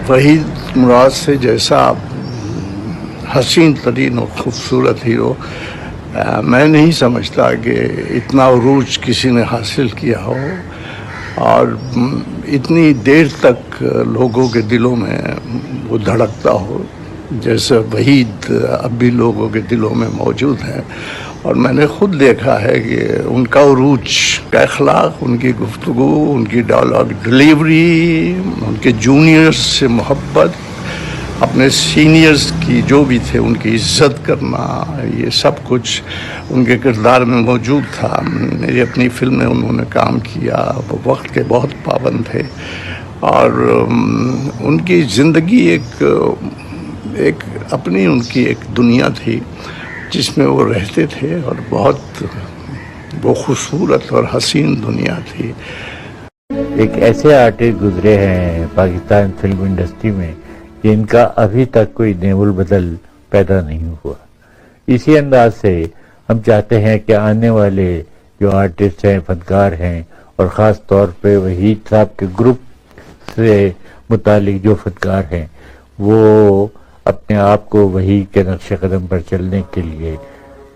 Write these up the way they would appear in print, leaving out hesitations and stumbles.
वहीद मुराद से जैसा हसीन तरीन और खूबसूरत हीरो मैं नहीं समझता कि इतना उरूज किसी ने हासिल किया हो और इतनी देर तक लोगों के दिलों में वो धड़कता हो जैसे वहीद अब भी लोगों के दिलों में मौजूद है। और मैंने ख़ुद देखा है कि उनका उरूज का अखलाक, उनकी गुफ्तगू, उनकी डायलॉग डिलीवरी, उनके जूनियर्स से मोहब्बत, अपने सीनियर्स की जो भी थे उनकी इज़्ज़त करना, ये सब कुछ उनके किरदार में मौजूद था। मेरी अपनी फिल्म में उन्होंने काम किया, वो वक्त के बहुत पाबंद थे और उनकी ज़िंदगी एक अपनी उनकी एक दुनिया थी जिसमें वो रहते थे और बहुत वो खूबसूरत और हसीन दुनिया थी। एक ऐसे आर्टिस्ट गुजरे हैं पाकिस्तान फिल्म इंडस्ट्री में जिनका अभी तक कोई नेमुल बदल पैदा नहीं हुआ। इसी अंदाज से हम चाहते हैं कि आने वाले जो आर्टिस्ट हैं, फनकार हैं और ख़ास तौर पे वहीद साहब के ग्रुप से मुतालिक जो फनकार हैं वो अपने आप को वही के नक्शे कदम पर चलने के लिए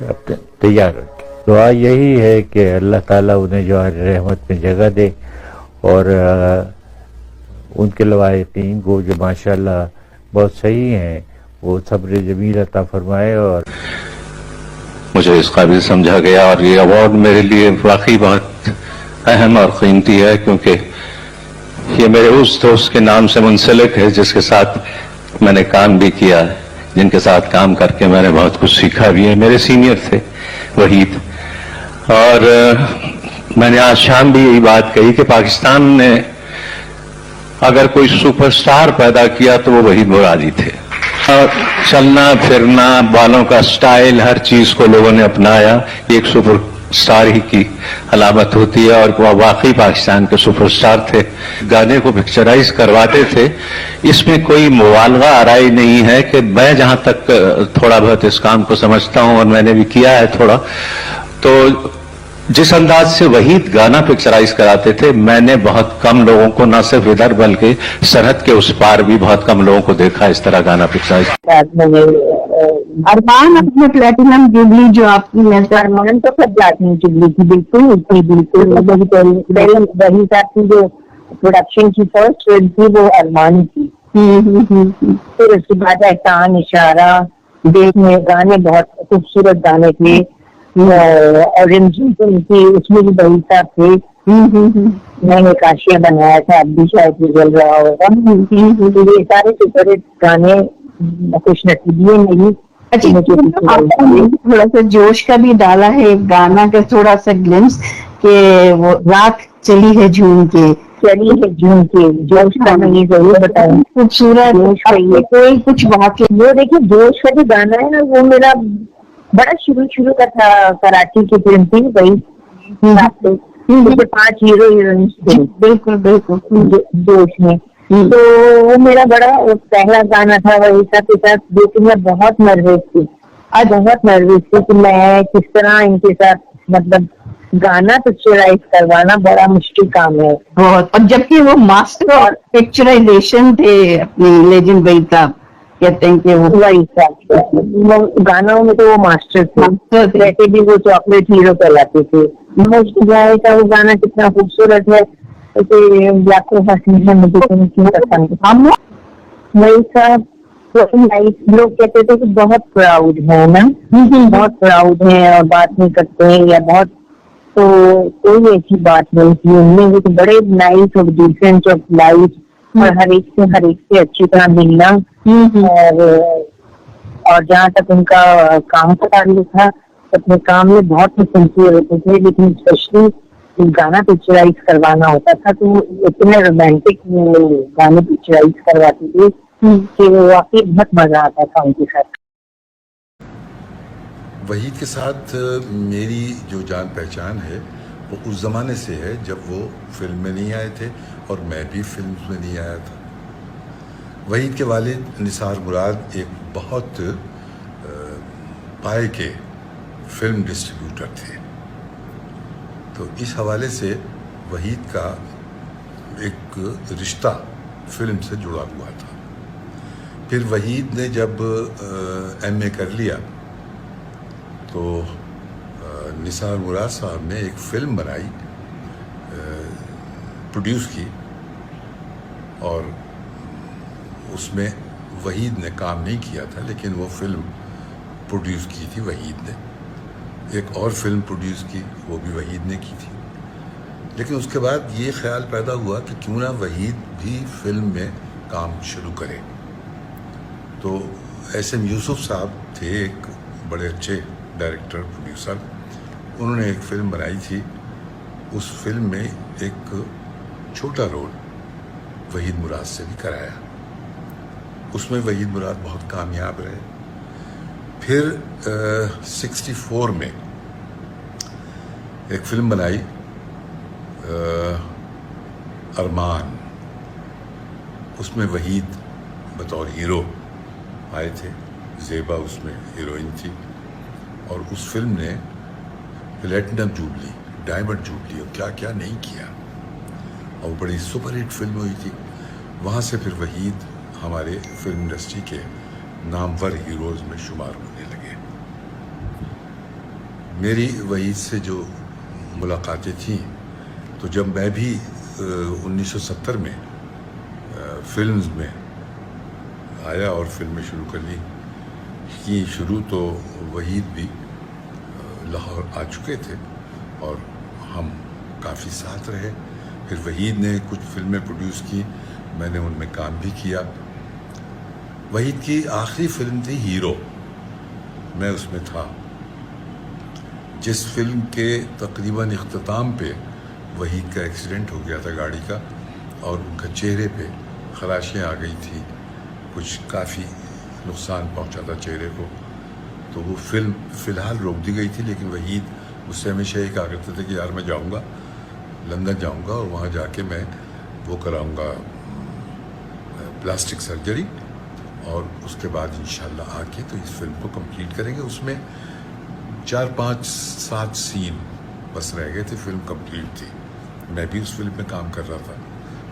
तैयार रखें। दुआ यही है कि अल्लाह ताला उन्हें जो रहमत में जगह दे और उनके लवाहिकीन को जो माशाल्लाह बहुत सही हैं वो सब्र जमील अता फरमाए। और मुझे इस काबिल समझा गया और ये अवार्ड मेरे लिए वाकई बहुत अहम और कीमती है क्योंकि ये मेरे उस दोस्त के नाम से मुंसलिक है जिसके साथ मैंने काम भी किया है, जिनके साथ काम करके मैंने बहुत कुछ सीखा भी है। मेरे सीनियर थे वहीद और मैंने आज शाम भी यही बात कही कि पाकिस्तान ने अगर कोई सुपरस्टार पैदा किया तो वो वहीद मुरादी थे। और चलना फिरना, बालों का स्टाइल, हर चीज को लोगों ने अपनाया, एक सुपरस्टार ही की अलामत होती है और वो वाकई पाकिस्तान के सुपरस्टार थे। गाने को पिक्चराइज करवाते थे, इसमें कोई मुबालगा आराई नहीं है कि मैं जहां तक थोड़ा बहुत इस काम को समझता हूं और मैंने भी किया है थोड़ा, तो जिस अंदाज से वहीद गाना पिक्चराइज कराते थे मैंने बहुत कम लोगों को, न सिर्फ इधर बल्कि सरहद के उस पार भी बहुत कम लोगों को देखा इस तरह गाना पिक्चराइज। अरमान अपने प्लेटिनम जुबली जो आपकी अरमान तो सब प्लेटिनम जुबली थी, बिल्कुल वही साहब की जो प्रोडक्शन की फर्स्ट फिल्म थी वो अरमान थी। फिर उसके बाद एहसान, इशारा, देखने गाने बहुत खूबसूरत गाने थे और की उसमें भी वही साहब थे। मैंने काशिया बनाया था, अब भी शायद चल रहा होगा। ये सारे सुपरहिट गाने खुश नसीबी नहीं। अच्छा, थोड़ा सा जोश का भी डाला है एक गाना का थोड़ा सा ग्लिम्स के वो रात चली है जून के जोश का मैं जरूर बताऊं। खूबसूरत जोश का ये कोई कुछ वाकई वो देखिए जोश का जो गाना है ना वो मेरा बड़ा शुरू का था। कराची की फिल्म थी वही, 5 हीरो हीरोइन थे। बिल्कुल जोश में तो वो मेरा बड़ा पहला गाना था वही साथ के साथ, जो कि मैं बहुत नर्वस थी कि मैं किस तरह इनके साथ मतलब गाना पिक्चराइज करवाना बड़ा मुश्किल काम है बहुत। और जबकि वो मास्टर और पिक्चराइजेशन थे अपनी लेजेंड वही साहब, कहते हैं कि वो वही साहब गाना में तो वो मास्टर थे, वैसे भी वो चॉकलेट हीरो कहलाते थे। का वो गाना कितना खूबसूरत है, लाखों हसीन है मुझे क्यों पसंद। हम वही साहब लोग कहते थे कि बहुत प्राउड है ना, बहुत प्राउड है और बात नहीं करते हैं या बहुत, तो कोई ऐसी बात नहीं थी उनमें। वो तो बड़े नाइस और डिसेंट ऑफ लाइफ और हर एक से अच्छी तरह मिलना। और जहाँ तक उनका काम का ताल्लुक था, अपने काम में बहुत ही सिंसियर होते थे, लेकिन स्पेशली गाना पिक्चराइज करवाना होता था तो इतने रोमांटिक गाने पिक्चराइज करवाते थे कि वो वाकई बहुत मजा आता था उनके साथ। वहीद के साथ मेरी जो जान पहचान है वो उस ज़माने से है जब वो फिल्म में नहीं आए थे और मैं भी फिल्म में नहीं आया था। वहीद के वालिद निसार मुराद एक बहुत पाए के फिल्म डिस्ट्रीब्यूटर थे, तो इस हवाले से वहीद का एक रिश्ता फिल्म से जुड़ा हुआ था। फिर वहीद ने जब एमए कर लिया तो निसार मुराद साहब ने एक फ़िल्म बनाई, प्रोड्यूस की, और उसमें वहीद ने काम नहीं किया था, लेकिन वो फिल्म प्रोड्यूस की थी वहीद ने। एक और फिल्म प्रोड्यूस की, वो भी वहीद ने की थी। लेकिन उसके बाद ये ख्याल पैदा हुआ कि क्यों ना वहीद भी फिल्म में काम शुरू करे। तो एस.एम. यूसुफ साहब थे एक बड़े अच्छे डायरेक्टर प्रोड्यूसर, उन्होंने एक फिल्म बनाई थी। उस फिल्म में एक छोटा रोल वहीद मुराद से भी कराया। उसमें वहीद मुराद बहुत कामयाब रहे। फिर 64 में एक फिल्म बनाई अरमान, उसमें वहीद बतौर हीरो आए थे, ज़ेबा उसमें हीरोइन थी, और उस फिल्म ने प्लेटिनम जुबली, डायमंड जुबली और क्या क्या नहीं किया, और बड़ी सुपरहिट फिल्म हुई थी। वहाँ से फिर वहीद हमारे फिल्म इंडस्ट्री के नामवर हीरोज़ में शुमार होने लगे। मेरी वहीद से जो मुलाकातें थीं, तो जब मैं भी 1970 में फिल्म्स में आया और फिल्में शुरू कर ली की शुरू, तो वहीद भी लाहौर आ चुके थे और हम काफ़ी साथ रहे। फिर वहीद ने कुछ फिल्में प्रोड्यूस की, मैंने उनमें काम भी किया। वहीद की आखिरी फिल्म थी हीरो, मैं उसमें था। जिस फिल्म के तकरीबन इख्तिताम पे वहीद का एक्सीडेंट हो गया था गाड़ी का, और उनका चेहरे पे खराशियाँ आ गई थी, कुछ काफ़ी नुकसान पहुंचा था चेहरे को। तो वो फिल्म फ़िलहाल रोक दी गई थी, लेकिन वहीद मुझसे हमेशा ये कहा करते थे कि यार मैं जाऊंगा, लंदन जाऊंगा और वहाँ जाके मैं वो कराऊंगा प्लास्टिक सर्जरी, और उसके बाद इंशाल्लाह आके तो इस फिल्म को कंप्लीट करेंगे। उसमें 4, 5, 7 सीन बस रह गए थे, फिल्म कंप्लीट थी। मैं भी उस फिल्म में काम कर रहा था।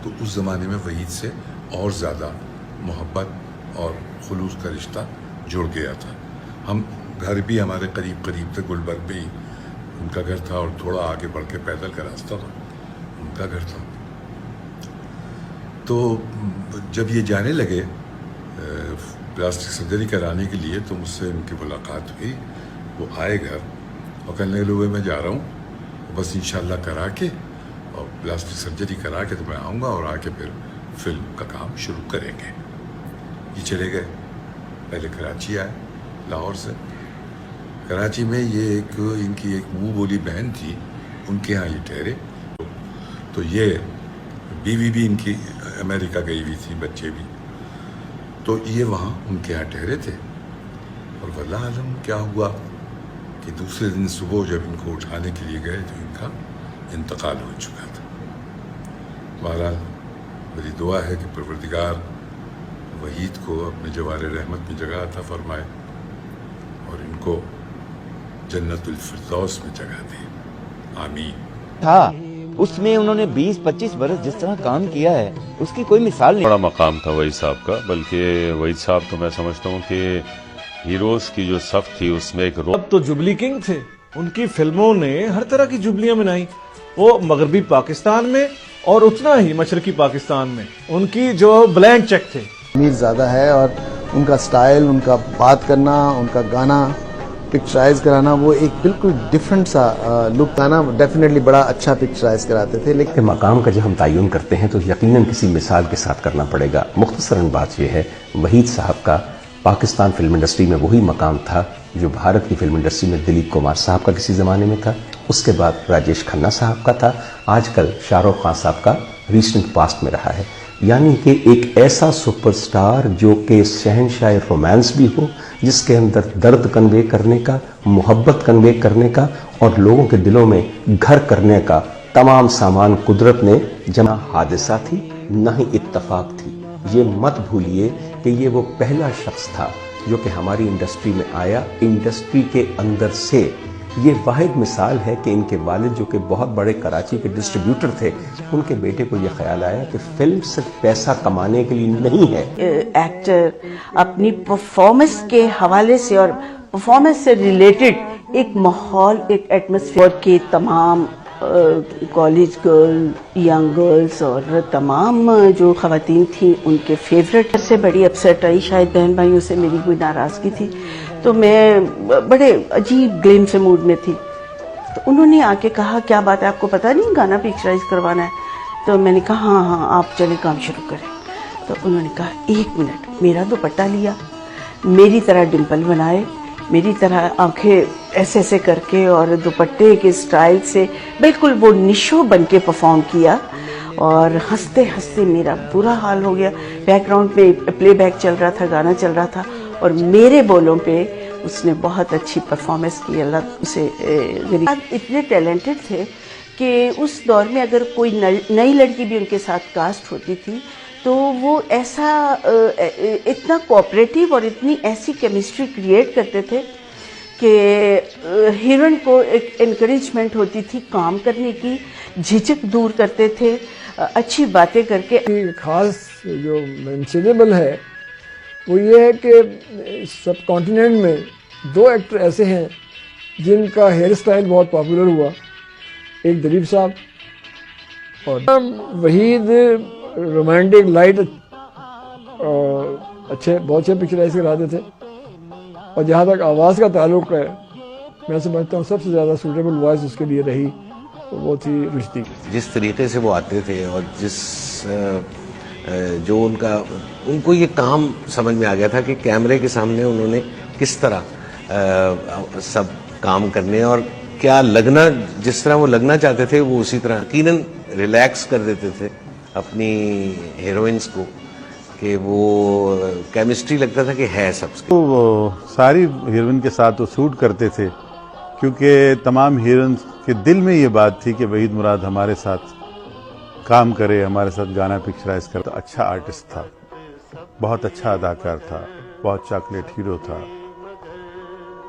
तो उस ज़माने में वहीद से और ज़्यादा मोहब्बत और खुलूस का रिश्ता जुड़ गया था। हम घर भी हमारे करीब करीब थे, गुलबर्ग में ही उनका घर था, और थोड़ा आगे बढ़ के पैदल का रास्ता था, उनका घर था। तो जब ये जाने लगे प्लास्टिक सर्जरी कराने के लिए, तो मुझसे उनकी मुलाकात हुई। वो आए घर और कहने लगे मैं जा रहा हूँ, बस इंशाल्लाह करा के और प्लास्टिक सर्जरी करा के तो मैं आऊँगा, और आके फिर फिल्म का काम शुरू करेंगे। ये चले गए। पहले कराची आए लाहौर से। कराची में ये एक इनकी एक मुँह बोली बहन थी, उनके यहाँ ये ठहरे। तो ये बीवी भी इनकी अमेरिका गई हुई थी, बच्चे भी, तो ये वहाँ उनके यहाँ ठहरे थे। और वल्लाह आलम क्या हुआ कि दूसरे दिन सुबह जब इनको उठाने के लिए गए तो इनका इंतकाल हो चुका था। बहरहाल मेरी दुआ है कि परवरदिगार वहीद को अपने जवार रहमत में जगह अता फरमाए और इनको जन्नतुल फिरदौस में जगह दे, आमीन। था उसमें उन्होंने 20-25 बरस जिस तरह काम किया है उसकी कोई मिसाल नहीं। बड़ा मकाम था वहीद साहब का, बल्कि वहीद साहब तो मैं समझता हूँ कि हीरोज की जो सफ थी उसमें एक अब तो जुबली किंग थे, उनकी फिल्मों ने हर तरह की जुबलियां बनाई, वो मगरबी पाकिस्तान में और उतना ही मशरकी पाकिस्तान में उनकी जो ब्लैंक चेक थे। अमीर ज़्यादा है और उनका स्टाइल, उनका बात करना, उनका गाना पिक्चराइज कराना, वो एक बिल्कुल डिफरेंट सा लुक था ना। डेफिनेटली बड़ा अच्छा पिक्चराइज कराते थे। लेकिन मकाम का जब हम तयन करते हैं तो यकीनन किसी मिसाल के साथ करना पड़ेगा। मुख्तसरन बात यह है, वहीद साहब का पाकिस्तान फिल्म इंडस्ट्री में वही मकाम था जो भारत की फिल्म इंडस्ट्री में दिलीप कुमार साहब का किसी ज़माने में था, उसके बाद राजेश खन्ना साहब का था, आजकल शाहरुख खान साहब का रिसेंट पास्ट में रहा है। यानी कि एक ऐसा सुपरस्टार जो कि शहनशाह रोमांस भी हो, जिसके अंदर दर्द कन्वे करने का, मोहब्बत कन्वे करने का और लोगों के दिलों में घर करने का तमाम सामान कुदरत ने जमा। हादसा थी न ही इत्तफाक थी। ये मत भूलिए कि ये वो पहला शख्स था जो कि हमारी इंडस्ट्री में आया, इंडस्ट्री के अंदर से یہ واحد مثال ہے کہ ان کے والد جو کہ بہت بڑے کراچی کے ڈسٹریبیوٹر تھے، ان کے بیٹے کو یہ خیال آیا کہ فلم صرف پیسہ کمانے کے لیے نہیں ہے. ایکٹر اپنی پرفارمنس کے حوالے سے اور پرفارمنس سے ریلیٹڈ ایک ماحول، ایک ایٹماسفیئر کے تمام کالج گرل، ینگ گرلز اور تمام جو خواتین تھیں ان کے فیوریٹ سے بڑی اپسیٹ آئی. شاید بہن بھائیوں سے میری کوئی ناراضگی تھی، تو میں بڑے عجیب گلیم سے موڈ میں تھی. تو انہوں نے آ کے کہا کیا بات ہے، آپ کو پتہ نہیں گانا پکچرائز کروانا ہے؟ تو میں نے کہا ہاں آپ چلے کام شروع کریں. تو انہوں نے کہا 1 منٹ، میرا دوپٹہ لیا، میری طرح ڈمپل بنائے، میری طرح آنکھیں ایسے ایسے کر کے اور دوپٹے کے سٹائل سے بالکل وہ نشو بن کے پرفارم کیا، اور ہنستے ہنستے میرا برا حال ہو گیا. بیک گراؤنڈ میں پلے بیک چل رہا تھا، گانا چل رہا تھا، اور میرے بولوں پہ اس نے بہت اچھی پرفارمنس کی. اللہ اسے اتنے ٹیلنٹڈ تھے کہ اس دور میں اگر کوئی نئی لڑکی بھی ان کے ساتھ کاسٹ ہوتی تھی تو وہ ایسا اتنا کوآپریٹیو اور اتنی ایسی کیمسٹری کریٹ کرتے تھے کہ ہیروئن کو ایک انکریجمنٹ ہوتی تھی کام کرنے کی، جھجک دور کرتے تھے اچھی باتیں کر کے. خاص جو مینشنیبل ہے وہ یہ ہے کہ سب کانٹیننٹ میں 2 ایکٹر ایسے ہیں جن کا ہیئر سٹائل بہت پاپولر ہوا. ایک دلیپ صاحب اور وحید رومانٹک لائٹ اچھے بہت اچھے پکچرائز کراتے تھے. اور جہاں تک آواز کا تعلق ہے میں سمجھتا ہوں سب سے زیادہ سوٹیبل وائس اس کے لیے رہی وہ تھی رشتی. جس طریقے سے وہ آتے تھے اور جس جو ان کو یہ کام سمجھ میں آ گیا تھا کہ کیمرے کے سامنے انہوں نے کس طرح سب کام کرنے اور کیا لگنا، جس طرح وہ لگنا چاہتے تھے وہ اسی طرح یقیناً ریلیکس کر دیتے تھے اپنی ہیروئنس کو کہ وہ کیمسٹری لگتا تھا کہ ہے سب سے. وہ ساری ہیروئن کے ساتھ وہ سوٹ کرتے تھے کیونکہ تمام ہیروئنس کے دل میں یہ بات تھی کہ وحید مراد ہمارے ساتھ کام کرے، ہمارے ساتھ گانا پکچرائز کرے. اچھا آرٹسٹ تھا، بہت اچھا اداکار تھا، بہت چاکلیٹ ہیرو تھا.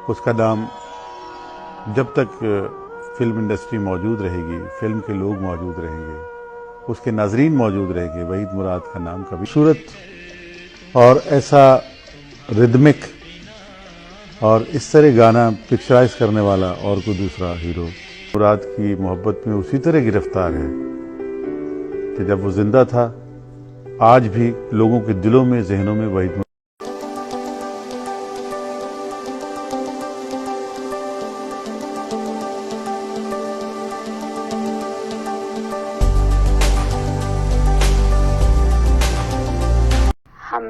اس کا نام جب تک فلم انڈسٹری موجود رہے گی، فلم کے لوگ موجود رہیں گے، اس کے ناظرین موجود رہیں گے، وحید مراد کا نام کبھی صورت اور ایسا ردمک اور اس طرح گانا پکچرائز کرنے والا اور کوئی دوسرا ہیرو مراد کی محبت میں اسی طرح گرفتار ہے کہ جب وہ زندہ تھا. آج بھی لوگوں کے دلوں میں، ذہنوں میں وحید مراد. ہم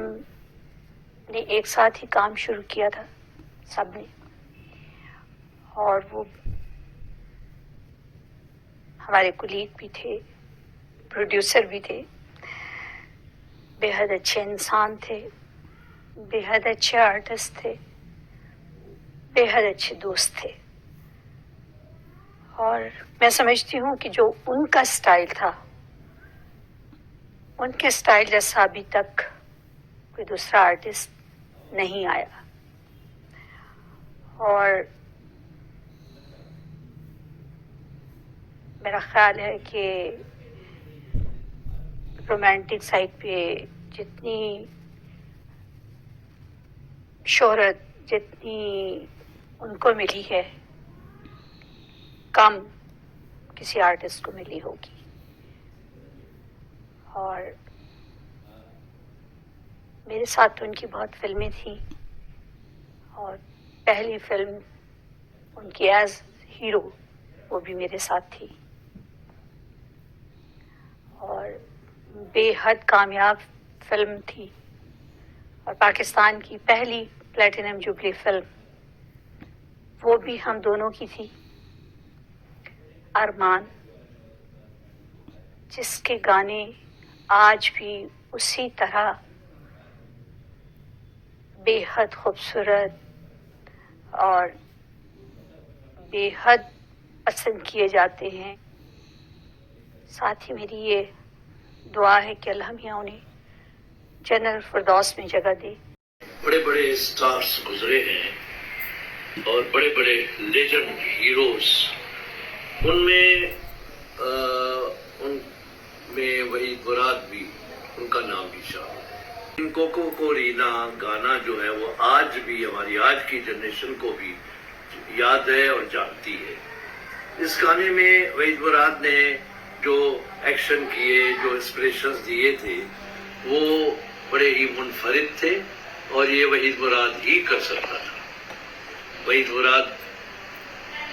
نے ایک ساتھ ہی کام شروع کیا تھا سب نے، اور وہ ہمارے کولیگ بھی تھے، پروڈیوسر بھی تھے، بے حد اچھے انسان تھے، بے حد اچھے آرٹسٹ تھے، بے حد اچھے دوست تھے. اور میں سمجھتی ہوں کہ جو ان کا سٹائل تھا، ان کے سٹائل جیسا ابھی تک کوئی دوسرا آرٹسٹ نہیں آیا. اور میرا خیال ہے کہ رومانٹک سائڈ پہ جتنی شہرت جتنی ان کو ملی ہے کم کسی آرٹسٹ کو ملی ہوگی. اور میرے ساتھ تو ان کی بہت فلمیں تھیں، اور پہلی فلم ان کی ایز ہیرو وہ بھی میرے ساتھ تھی، اور بے حد کامیاب فلم تھی. اور پاکستان کی پہلی پلیٹینم جوبلی فلم وہ بھی ہم دونوں کی تھی. ارمان، جس کے گانے آج بھی اسی طرح بے حد خوبصورت اور بے حد پسند کیے جاتے ہیں. ساتھ ہی میری یہ دعا ہے کہ اللہ میاں انہیں جنت الفردوس میں جگہ دے. بڑے بڑے اسٹارز گزرے ہیں اور بڑے بڑے لیجنڈ ہیروز، ان میں وحید مراد بھی، ان کا نام بھی شامل ہے۔ ان کوکو کورینا گانا جو ہے وہ آج بھی ہماری آج کی جنریشن کو بھی یاد ہے اور جانتی ہے۔ اس گانے میں وحید مراد نے جو ایکشن کیے، جو انسپریشنز دیے تھے، وہ بڑے ہی منفرد تھے اور یہ وحید مراد ہی کر سکتا تھا۔ وحید مراد،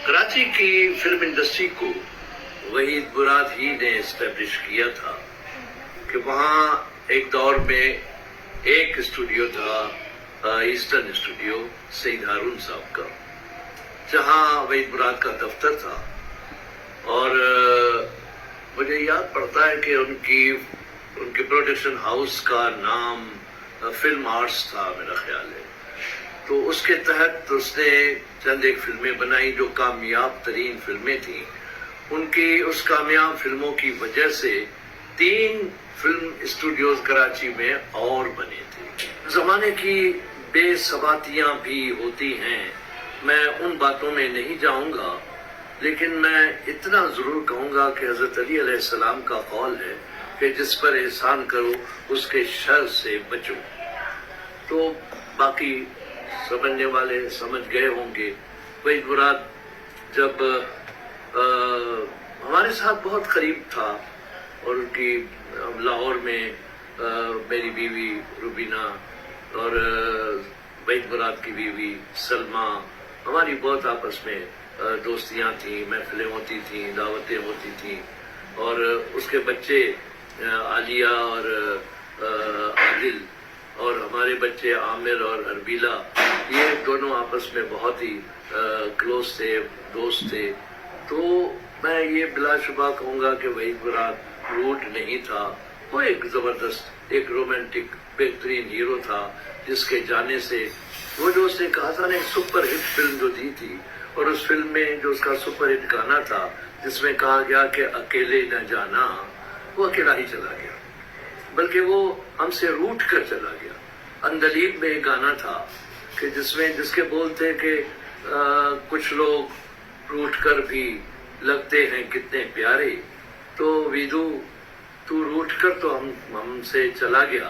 کراچی کی فلم انڈسٹری کو وحید مراد ہی نے اسٹیبلش کیا تھا کہ وہاں ایک دور میں ایک اسٹوڈیو تھا، ایسٹرن اسٹوڈیو سید ہارون صاحب کا، جہاں وحید مراد کا دفتر تھا۔ اور مجھے یاد پڑتا ہے کہ ان کے پروڈکشن ہاؤس کا نام فلم آرٹس تھا، میرا خیال ہے۔ تو اس کے تحت اس نے چند ایک فلمیں بنائی جو کامیاب ترین فلمیں تھیں۔ ان کی اس کامیاب فلموں کی وجہ سے 3 فلم اسٹوڈیوز کراچی میں اور بنے تھے۔ زمانے کی بے ثباتیاں بھی ہوتی ہیں، میں ان باتوں میں نہیں جاؤں گا، لیکن میں اتنا ضرور کہوں گا کہ حضرت علی علیہ السلام کا قول ہے کہ جس پر احسان کرو اس کے شر سے بچو۔ تو باقی سمجھنے والے سمجھ گئے ہوں گے۔ وحید مراد جب ہمارے ساتھ بہت قریب تھا، اور ان کی لاہور میں میری بیوی روبینہ اور وحید مراد کی بیوی سلمہ، ہماری بہت آپس میں دوستیاں تھیں، محفلیں ہوتی تھیں، دعوتیں ہوتی تھیں، اور اس کے بچے عالیہ اور عادل اور ہمارے بچے عامر اور اربیلا، یہ دونوں آپس میں بہت ہی کلوز تھے، دوست تھے۔ تو میں یہ بلا شبہ کہوں گا کہ وحید مراد روٹ نہیں تھا، وہ ایک زبردست، ایک رومانٹک بہترین ہیرو تھا، جس کے جانے سے وہ جو اس نے کہا تھا نا، ایک سپر ہٹ فلم جو دی تھی، اور اس فلم میں جو اس کا سپر ہٹ گانا تھا جس میں کہا گیا کہ اکیلے نہ جانا، وہ اکیلا ہی چلا گیا، بلکہ وہ ہم سے روٹ کر چلا گیا۔ اندلیب میں ایک گانا تھا کہ جس کے بول تھے کہ کچھ لوگ روٹ کر بھی لگتے ہیں کتنے پیارے، تو ویدو تو روٹ کر تو ہم سے چلا گیا،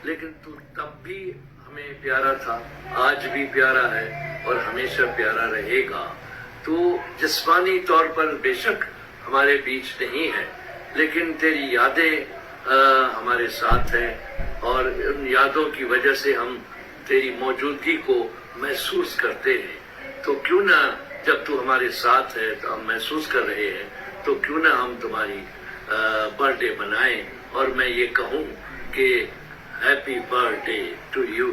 لیکن تو تب بھی ہمیں پیارا تھا، آج بھی پیارا ہے اور ہمیشہ پیارا رہے گا۔ تو جسمانی طور پر بے شک ہمارے بیچ نہیں ہے، لیکن تیری یادیں ہمارے ساتھ ہیں، اور ان یادوں کی وجہ سے ہم تیری موجودگی کو محسوس کرتے ہیں۔ تو کیوں نہ جب تو ہمارے ساتھ ہے تو ہم محسوس کر رہے ہیں، تو کیوں نہ ہم تمہاری برتھ ڈے منائیں، اور میں یہ کہوں کہ happy birthday to you.